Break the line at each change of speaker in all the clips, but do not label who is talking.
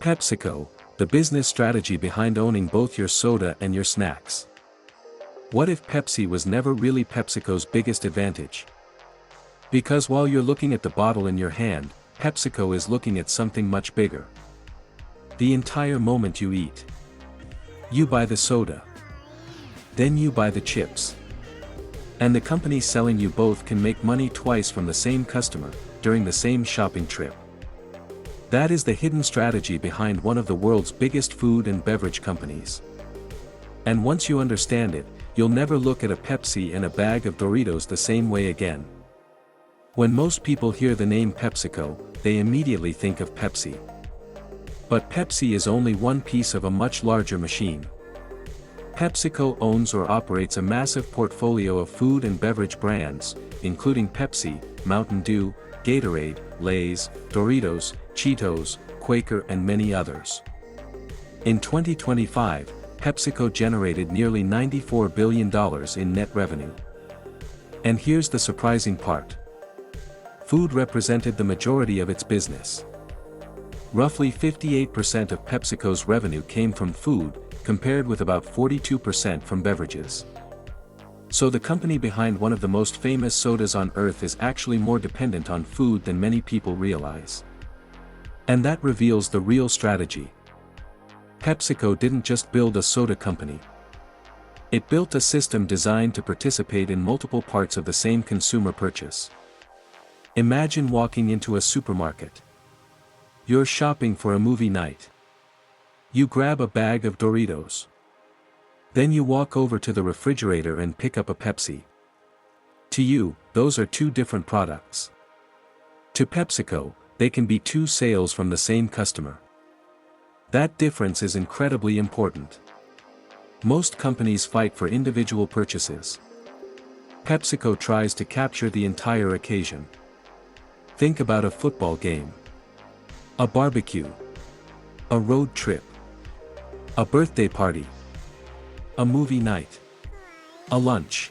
PepsiCo, the business strategy behind owning both your soda and your snacks. What if Pepsi was never really PepsiCo's biggest advantage? Because while you're looking at the bottle in your hand, PepsiCo is looking at something much bigger. The entire moment you eat. You buy the soda. Then you buy the chips. And the company selling you both can make money twice from the same customer, during the same shopping trip. That is the hidden strategy behind one of the world's biggest food and beverage companies. And once you understand it, you'll never look at a Pepsi and a bag of Doritos the same way again. When most people hear the name PepsiCo, they immediately think of Pepsi. But Pepsi is only one piece of a much larger machine. PepsiCo owns or operates a massive portfolio of food and beverage brands, including Pepsi, Mountain Dew, Gatorade, Lay's, Doritos, Cheetos, Quaker and many others. In 2025, PepsiCo generated nearly $94 billion in net revenue. And here's the surprising part. Food represented the majority of its business. Roughly 58% of PepsiCo's revenue came from food, compared with about 42% from beverages. So the company behind one of the most famous sodas on earth is actually more dependent on food than many people realize. And that reveals the real strategy. PepsiCo didn't just build a soda company. It built a system designed to participate in multiple parts of the same consumer purchase. Imagine walking into a supermarket. You're shopping for a movie night. You grab a bag of Doritos. Then you walk over to the refrigerator and pick up a Pepsi. To you, those are two different products. To PepsiCo, they can be two sales from the same customer. That difference is incredibly important. Most companies fight for individual purchases. PepsiCo tries to capture the entire occasion. Think about a football game. A barbecue. A road trip. A birthday party. A movie night. A lunch.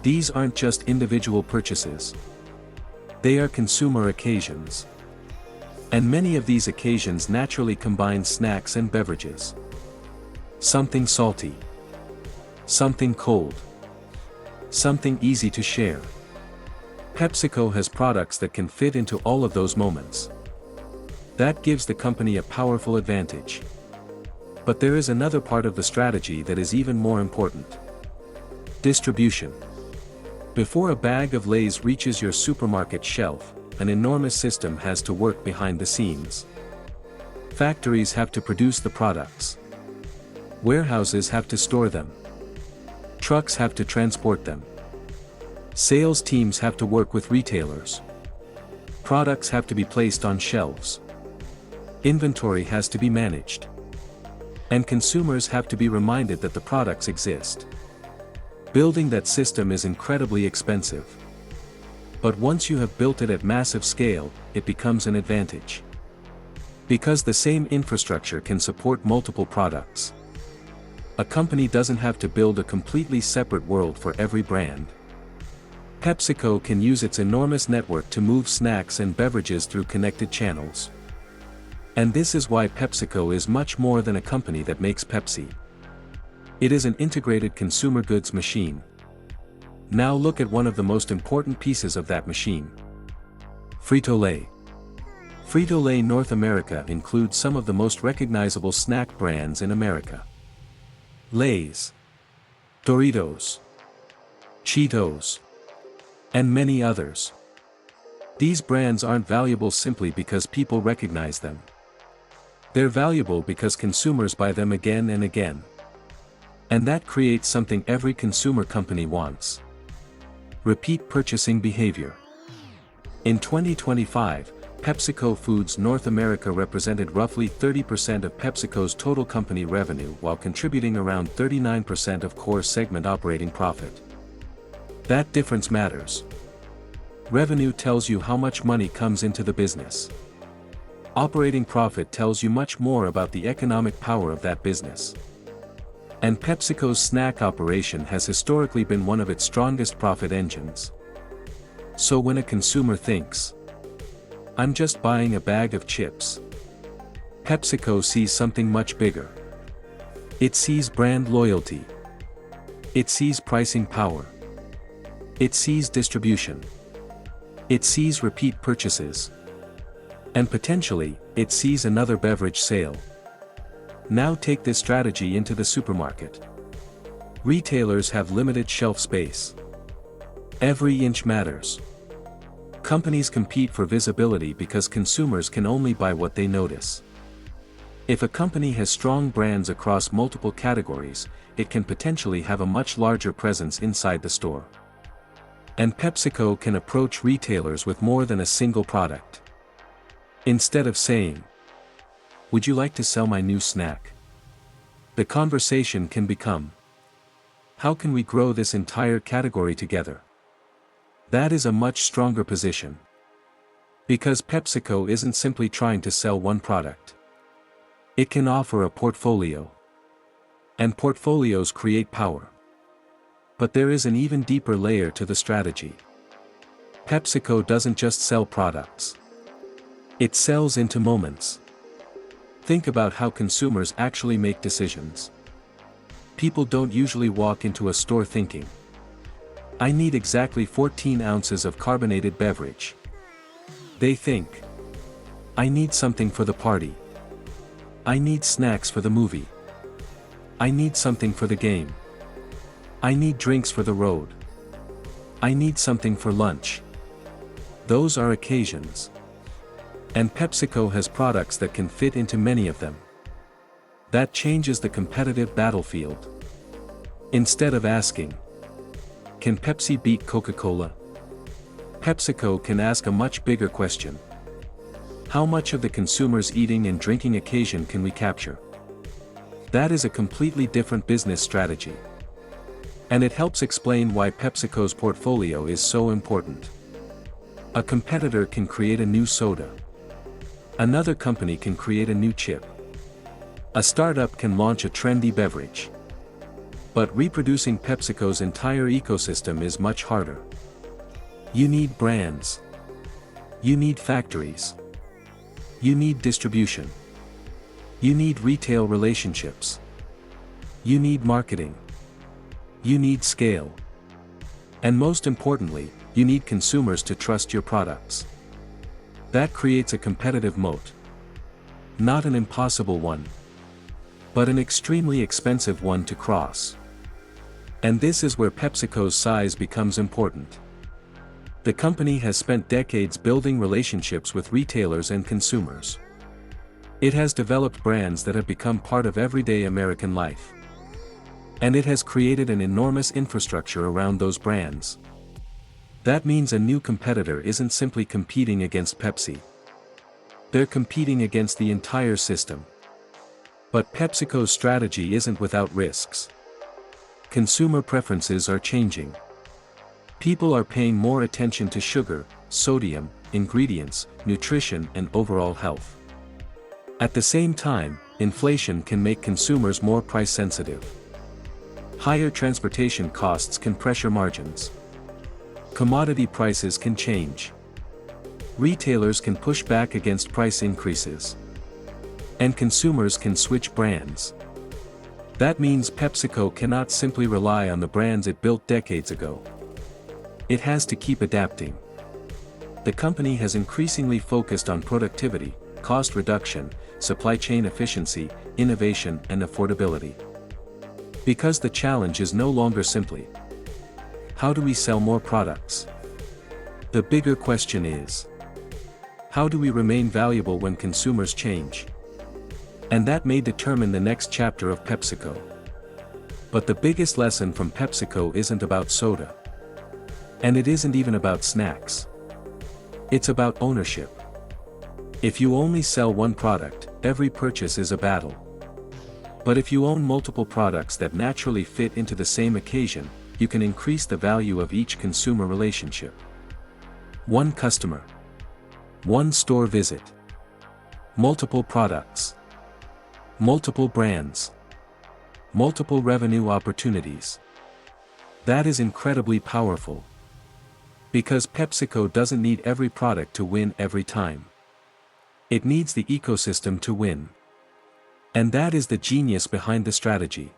These aren't just individual purchases. They are consumer occasions. And many of these occasions naturally combine snacks and beverages. Something salty. Something cold. Something easy to share. PepsiCo has products that can fit into all of those moments. That gives the company a powerful advantage. But there is another part of the strategy that is even more important. Distribution. Before a bag of Lay's reaches your supermarket shelf, an enormous system has to work behind the scenes. Factories have to produce the products. Warehouses have to store them. Trucks have to transport them. Sales teams have to work with retailers. Products have to be placed on shelves. Inventory has to be managed. And consumers have to be reminded that the products exist. Building that system is incredibly expensive. But once you have built it at massive scale, it becomes an advantage. Because the same infrastructure can support multiple products. A company doesn't have to build a completely separate world for every brand. PepsiCo can use its enormous network to move snacks and beverages through connected channels. And this is why PepsiCo is much more than a company that makes Pepsi. It is an integrated consumer goods machine. Now look at one of the most important pieces of that machine. Frito-Lay. Frito-Lay North America includes some of the most recognizable snack brands in America. Lay's, Doritos, Cheetos, and many others. These brands aren't valuable simply because people recognize them. They're valuable because consumers buy them again and again. And that creates something every consumer company wants. Repeat purchasing behavior. In 2025, PepsiCo Foods North America represented roughly 30% of PepsiCo's total company revenue while contributing around 39% of core segment operating profit. That difference matters. Revenue tells you how much money comes into the business. Operating profit tells you much more about the economic power of that business. And PepsiCo's snack operation has historically been one of its strongest profit engines. So when a consumer thinks, "I'm just buying a bag of chips," PepsiCo sees something much bigger. It sees brand loyalty. It sees pricing power. It sees distribution. It sees repeat purchases. And potentially, it sees another beverage sale. Now take this strategy into the supermarket. Retailers have limited shelf space. Every inch matters. Companies compete for visibility because consumers can only buy what they notice. If a company has strong brands across multiple categories, it can potentially have a much larger presence inside the store. And PepsiCo can approach retailers with more than a single product. Instead of saying, "Would you like to sell my new snack?" the conversation can become, "How can we grow this entire category together?" That is a much stronger position. Because PepsiCo isn't simply trying to sell one product. It can offer a portfolio. And portfolios create power. But there is an even deeper layer to the strategy. PepsiCo doesn't just sell products. It sells into moments. Think about how consumers actually make decisions. People don't usually walk into a store thinking, "I need exactly 14 ounces of carbonated beverage." They think, "I need something for the party. I need snacks for the movie. I need something for the game. I need drinks for the road. I need something for lunch." Those are occasions. And PepsiCo has products that can fit into many of them. That changes the competitive battlefield. Instead of asking, "Can Pepsi beat Coca-Cola?" PepsiCo can ask a much bigger question. How much of the consumer's eating and drinking occasion can we capture? That is a completely different business strategy. And it helps explain why PepsiCo's portfolio is so important. A competitor can create a new soda. Another company can create a new chip. A startup can launch a trendy beverage. But reproducing PepsiCo's entire ecosystem is much harder. You need brands. You need factories. You need distribution. You need retail relationships. You need marketing. You need scale. And most importantly, you need consumers to trust your products. That creates a competitive moat. Not an impossible one, but an extremely expensive one to cross. And this is where PepsiCo's size becomes important. The company has spent decades building relationships with retailers and consumers. It has developed brands that have become part of everyday American life. And it has created an enormous infrastructure around those brands. That means a new competitor isn't simply competing against Pepsi. They're competing against the entire system. But PepsiCo's strategy isn't without risks. Consumer preferences are changing. People are paying more attention to sugar, sodium, ingredients, nutrition, and overall health. At the same time, inflation can make consumers more price-sensitive. Higher transportation costs can pressure margins. Commodity prices can change. Retailers can push back against price increases. And consumers can switch brands. That means PepsiCo cannot simply rely on the brands it built decades ago. It has to keep adapting. The company has increasingly focused on productivity, cost reduction, supply chain efficiency, innovation, and affordability. Because the challenge is no longer simply, how do we sell more products? The bigger question is, how do we remain valuable when consumers change? And that may determine the next chapter of PepsiCo. But the biggest lesson from PepsiCo isn't about soda. And it isn't even about snacks. It's about ownership. If you only sell one product, every purchase is a battle. But if you own multiple products that naturally fit into the same occasion, you can increase the value of each consumer relationship. One customer. One store visit. Multiple products. Multiple brands. Multiple revenue opportunities. That is incredibly powerful. Because PepsiCo doesn't need every product to win every time. It needs the ecosystem to win. And that is the genius behind the strategy.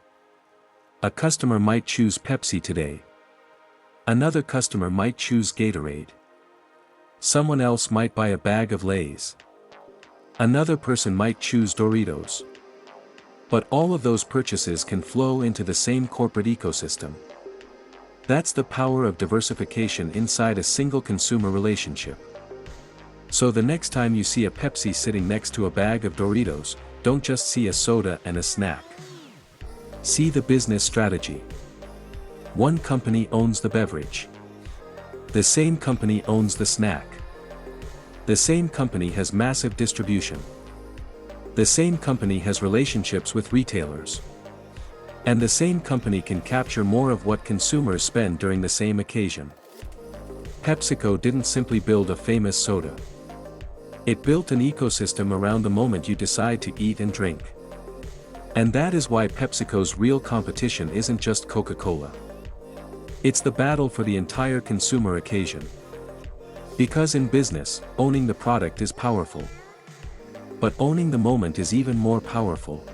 A customer might choose Pepsi today. Another customer might choose Gatorade. Someone else might buy a bag of Lay's. Another person might choose Doritos. But all of those purchases can flow into the same corporate ecosystem. That's the power of diversification inside a single consumer relationship. So the next time you see a Pepsi sitting next to a bag of Doritos, don't just see a soda and a snack. See the business strategy. One company owns the beverage. The same company owns the snack. The same company has massive distribution. The same company has relationships with retailers. And the same company can capture more of what consumers spend during the same occasion. PepsiCo didn't simply build a famous soda. It built an ecosystem around the moment you decide to eat and drink. And that is why PepsiCo's real competition isn't just Coca-Cola. It's the battle for the entire consumer occasion. Because in business, owning the product is powerful. But owning the moment is even more powerful.